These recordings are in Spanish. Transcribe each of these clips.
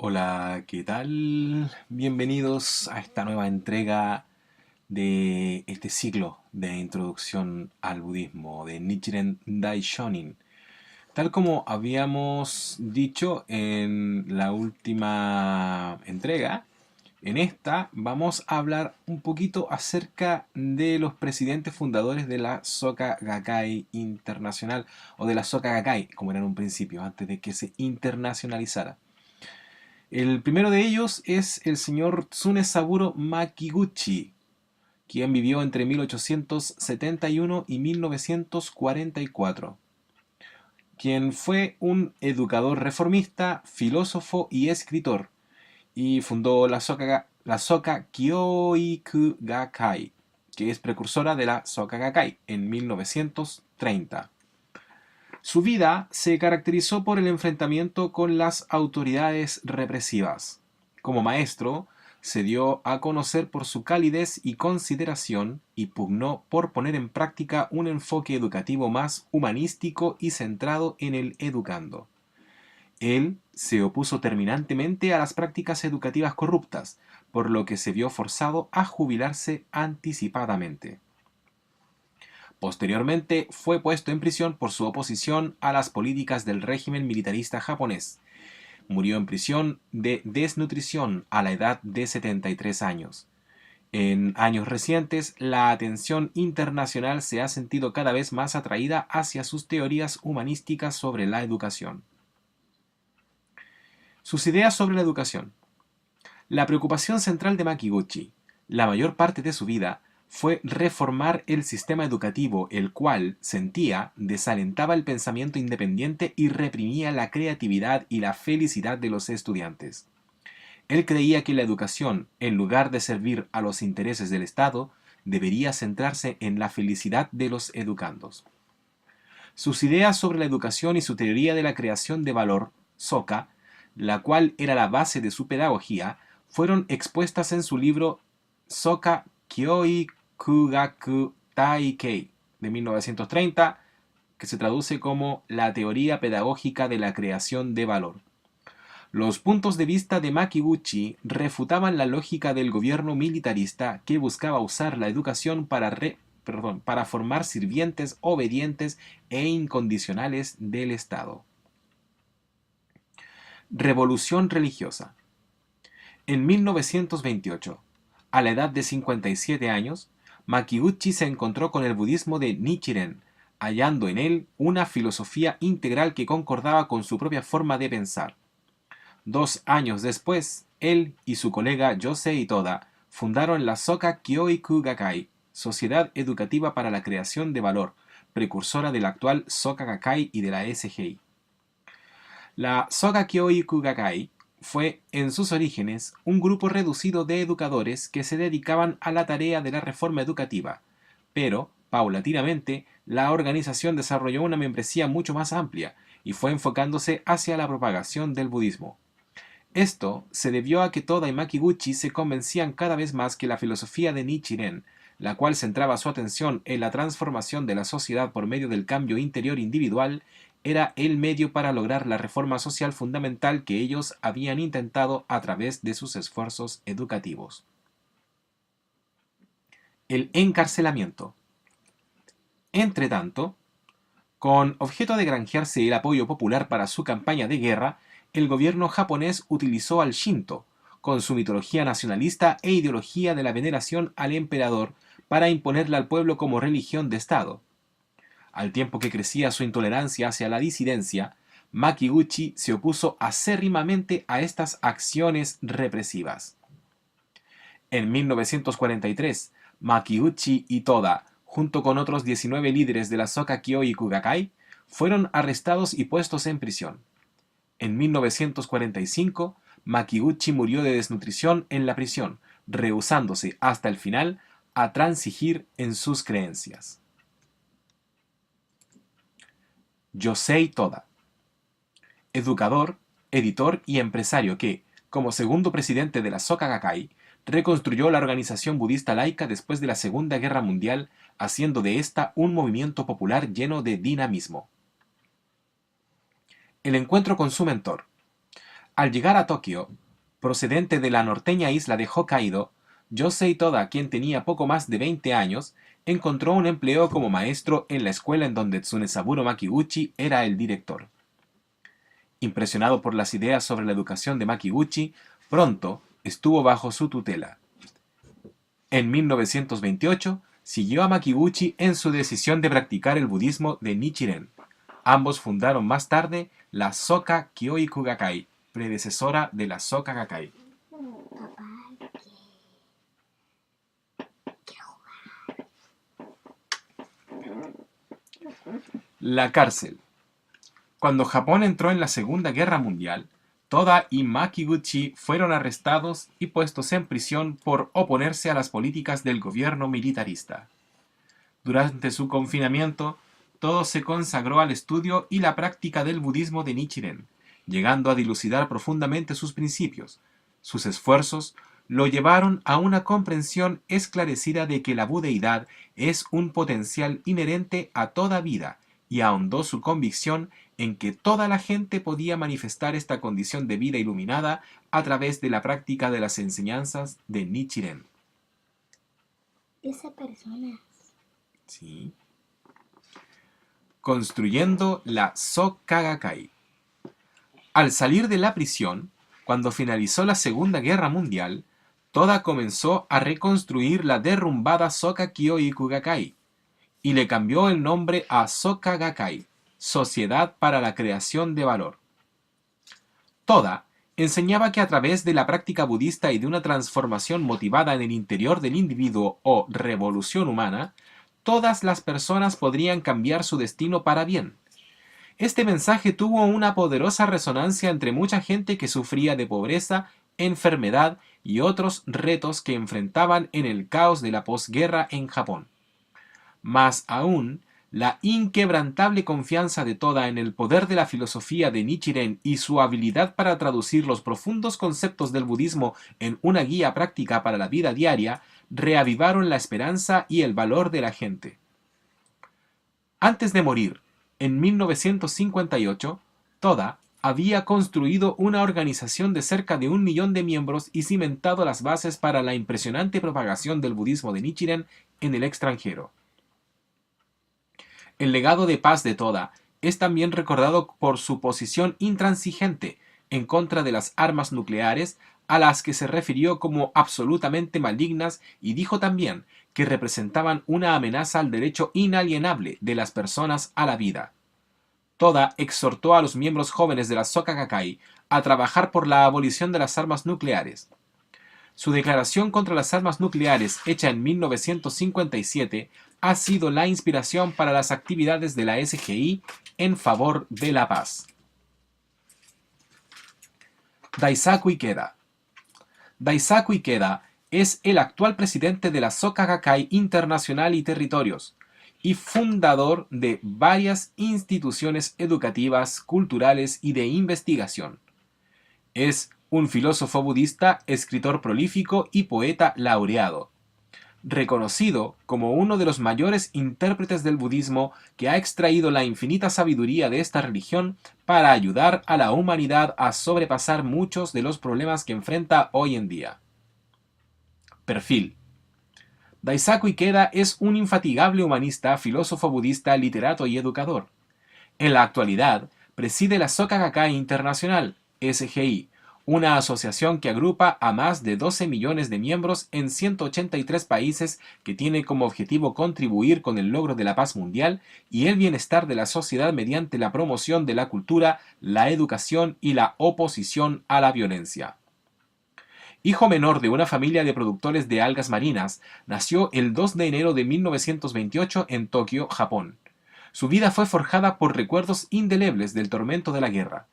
Hola, ¿qué tal? Bienvenidos a esta nueva entrega de este ciclo de introducción al budismo de Nichiren Daishonin. Tal como habíamos dicho en la última entrega, en esta vamos a hablar un poquito acerca de los presidentes fundadores de la Soka Gakkai Internacional o de la Soka Gakkai, como era en un principio, antes de que se internacionalizara. El primero de ellos es el señor Tsunesaburo Makiguchi, quien vivió entre 1871 y 1944, quien fue un educador reformista, filósofo y escritor, y fundó la Soka Kyoiku Gakkai, que es precursora de la Soka Gakkai, en 1930. Su vida se caracterizó por el enfrentamiento con las autoridades represivas. Como maestro, se dio a conocer por su calidez y consideración y pugnó por poner en práctica un enfoque educativo más humanístico y centrado en el educando. Él se opuso terminantemente a las prácticas educativas corruptas, por lo que se vio forzado a jubilarse anticipadamente. Posteriormente fue puesto en prisión por su oposición a las políticas del régimen militarista japonés. Murió en prisión de desnutrición a la edad de 73 años. En años recientes, la atención internacional se ha sentido cada vez más atraída hacia sus teorías humanísticas sobre la educación. Sus ideas sobre la educación. La preocupación central de Makiguchi, la mayor parte de su vida, fue reformar el sistema educativo, el cual, sentía, desalentaba el pensamiento independiente y reprimía la creatividad y la felicidad de los estudiantes. Él creía que la educación, en lugar de servir a los intereses del Estado, debería centrarse en la felicidad de los educandos. Sus ideas sobre la educación y su teoría de la creación de valor, Soka, la cual era la base de su pedagogía, fueron expuestas en su libro Soka Kyoikugaku Taikei de 1930, que se traduce como la teoría pedagógica de la creación de valor. Los puntos de vista de Makiguchi refutaban la lógica del gobierno militarista que buscaba usar la educación para formar sirvientes obedientes e incondicionales del Estado. Revolución religiosa. En 1928, a la edad de 57 años, Makiguchi se encontró con el budismo de Nichiren, hallando en él una filosofía integral que concordaba con su propia forma de pensar. 2 años después, él y su colega Yosei Toda fundaron la Soka Kyoiku Gakkai, Sociedad Educativa para la Creación de Valor, precursora de la actual Soka Gakkai y de la SGI. La Soka Kyoiku Gakkai fue, en sus orígenes, un grupo reducido de educadores que se dedicaban a la tarea de la reforma educativa, pero, paulatinamente, la organización desarrolló una membresía mucho más amplia y fue enfocándose hacia la propagación del budismo. Esto se debió a que Toda y Makiguchi se convencían cada vez más que la filosofía de Nichiren, la cual centraba su atención en la transformación de la sociedad por medio del cambio interior individual, era el medio para lograr la reforma social fundamental que ellos habían intentado a través de sus esfuerzos educativos. El encarcelamiento. Entretanto, con objeto de granjearse el apoyo popular para su campaña de guerra, el gobierno japonés utilizó al Shinto, con su mitología nacionalista e ideología de la veneración al emperador, para imponerla al pueblo como religión de Estado. Al tiempo que crecía su intolerancia hacia la disidencia, Makiguchi se opuso acérrimamente a estas acciones represivas. En 1943, Makiguchi y Toda, junto con otros 19 líderes de la Soka Kyoiku Gakkai, fueron arrestados y puestos en prisión. En 1945, Makiguchi murió de desnutrición en la prisión, rehusándose hasta el final a transigir en sus creencias. Yosei Toda, educador, editor y empresario que, como segundo presidente de la Soka Gakkai, reconstruyó la organización budista laica después de la Segunda Guerra Mundial, haciendo de esta un movimiento popular lleno de dinamismo. El encuentro con su mentor. Al llegar a Tokio, procedente de la norteña isla de Hokkaido, Yosei Toda, quien tenía poco más de 20 años, encontró un empleo como maestro en la escuela en donde Tsunesaburo Makiguchi era el director. Impresionado por las ideas sobre la educación de Makiguchi, pronto estuvo bajo su tutela. En 1928, siguió a Makiguchi en su decisión de practicar el budismo de Nichiren. Ambos fundaron más tarde la Soka Kyoiku Gakkai, predecesora de la Soka Gakkai. La cárcel. Cuando Japón entró en la Segunda Guerra Mundial, Toda y Makiguchi fueron arrestados y puestos en prisión por oponerse a las políticas del gobierno militarista. Durante su confinamiento, Todo se consagró al estudio y la práctica del budismo de Nichiren, llegando a dilucidar profundamente sus principios. Sus esfuerzos lo llevaron a una comprensión esclarecida de que la budeidad es un potencial inherente a toda vida y ahondó su convicción en que toda la gente podía manifestar esta condición de vida iluminada a través de la práctica de las enseñanzas de Nichiren. Esa persona. Sí. Construyendo la Soka Gakkai. Al salir de la prisión, cuando finalizó la Segunda Guerra Mundial, Toda comenzó a reconstruir la derrumbada Soka Kyoiku Gakkai y le cambió el nombre a Soka Gakkai, Sociedad para la Creación de Valor. Toda enseñaba que a través de la práctica budista y de una transformación motivada en el interior del individuo o revolución humana, todas las personas podrían cambiar su destino para bien. Este mensaje tuvo una poderosa resonancia entre mucha gente que sufría de pobreza, enfermedad y otros retos que enfrentaban en el caos de la posguerra en Japón. Más aún, la inquebrantable confianza de Toda en el poder de la filosofía de Nichiren y su habilidad para traducir los profundos conceptos del budismo en una guía práctica para la vida diaria reavivaron la esperanza y el valor de la gente. Antes de morir, en 1958, Toda había construido una organización de cerca de 1 millón de miembros y cimentado las bases para la impresionante propagación del budismo de Nichiren en el extranjero. El legado de paz de Toda es también recordado por su posición intransigente en contra de las armas nucleares, a las que se refirió como absolutamente malignas, y dijo también que representaban una amenaza al derecho inalienable de las personas a la vida. Toda exhortó a los miembros jóvenes de la Soka Gakkai a trabajar por la abolición de las armas nucleares. Su declaración contra las armas nucleares, hecha en 1957, ha sido la inspiración para las actividades de la SGI en favor de la paz. Daisaku Ikeda. Daisaku Ikeda es el actual presidente de la Soka Gakkai Internacional y Territorios y fundador de varias instituciones educativas, culturales y de investigación. Es un filósofo budista, escritor prolífico y poeta laureado, reconocido como uno de los mayores intérpretes del budismo que ha extraído la infinita sabiduría de esta religión para ayudar a la humanidad a sobrepasar muchos de los problemas que enfrenta hoy en día. Perfil. Daisaku Ikeda es un infatigable humanista, filósofo budista, literato y educador. En la actualidad, preside la Soka Gakkai Internacional, SGI, una asociación que agrupa a más de 12 millones de miembros en 183 países, que tiene como objetivo contribuir con el logro de la paz mundial y el bienestar de la sociedad mediante la promoción de la cultura, la educación y la oposición a la violencia. Hijo menor de una familia de productores de algas marinas, nació el 2 de enero de 1928 en Tokio, Japón. Su vida fue forjada por recuerdos indelebles del tormento de la guerra.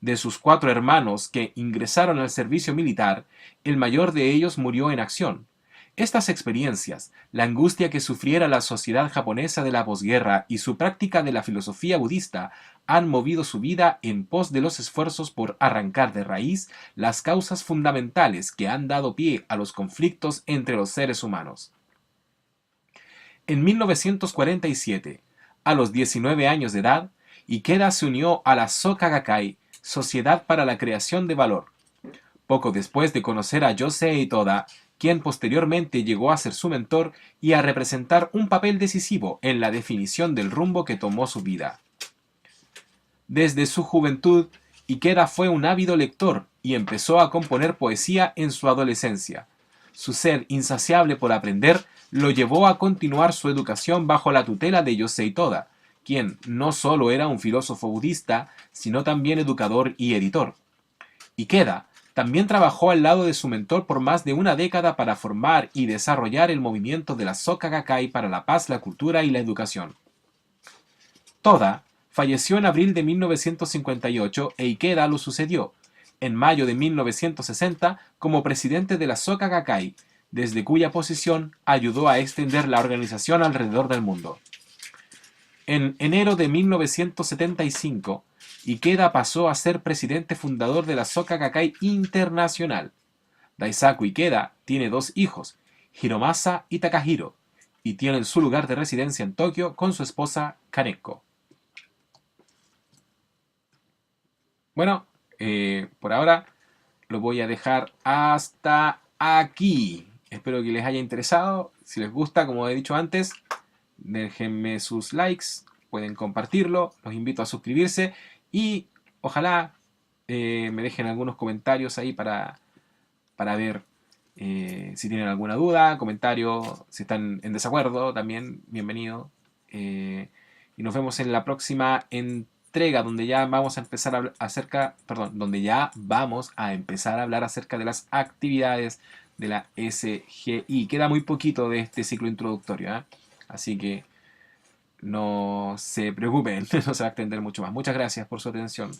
De sus 4 hermanos que ingresaron al servicio militar, el mayor de ellos murió en acción. Estas experiencias, la angustia que sufriera la sociedad japonesa de la posguerra y su práctica de la filosofía budista han movido su vida en pos de los esfuerzos por arrancar de raíz las causas fundamentales que han dado pie a los conflictos entre los seres humanos. En 1947, a los 19 años de edad, Ikeda se unió a la Soka Gakkai, Sociedad para la Creación de Valor. Poco después de conocer a Yosei Toda, quien posteriormente llegó a ser su mentor y a representar un papel decisivo en la definición del rumbo que tomó su vida. Desde su juventud, Ikeda fue un ávido lector y empezó a componer poesía en su adolescencia. Su sed insaciable por aprender lo llevó a continuar su educación bajo la tutela de Yosei Toda, quien no solo era un filósofo budista, sino también educador y editor. Ikeda también trabajó al lado de su mentor por más de una década para formar y desarrollar el movimiento de la Soka Gakkai para la paz, la cultura y la educación. Toda falleció en abril de 1958 e Ikeda lo sucedió, en mayo de 1960, como presidente de la Soka Gakkai, desde cuya posición ayudó a extender la organización alrededor del mundo. En enero de 1975, Ikeda pasó a ser presidente fundador de la Soka Gakkai Internacional. Daisaku Ikeda tiene dos hijos, Hiromasa y Takahiro, y tienen su lugar de residencia en Tokio con su esposa Kaneko. Bueno, por ahora lo voy a dejar hasta aquí. Espero que les haya interesado. Si les gusta, como he dicho antes, déjenme sus likes, pueden compartirlo, los invito a suscribirse y ojalá me dejen algunos comentarios ahí para ver si tienen alguna duda, comentario, si están en desacuerdo, también bienvenido. Y nos vemos en la próxima entrega donde ya vamos a empezar a hablar donde ya vamos a empezar a hablar acerca de las actividades de la SGI. Queda muy poquito de este ciclo introductorio, ¿eh? Así que no se preocupen, no se va a extender mucho más. Muchas gracias por su atención.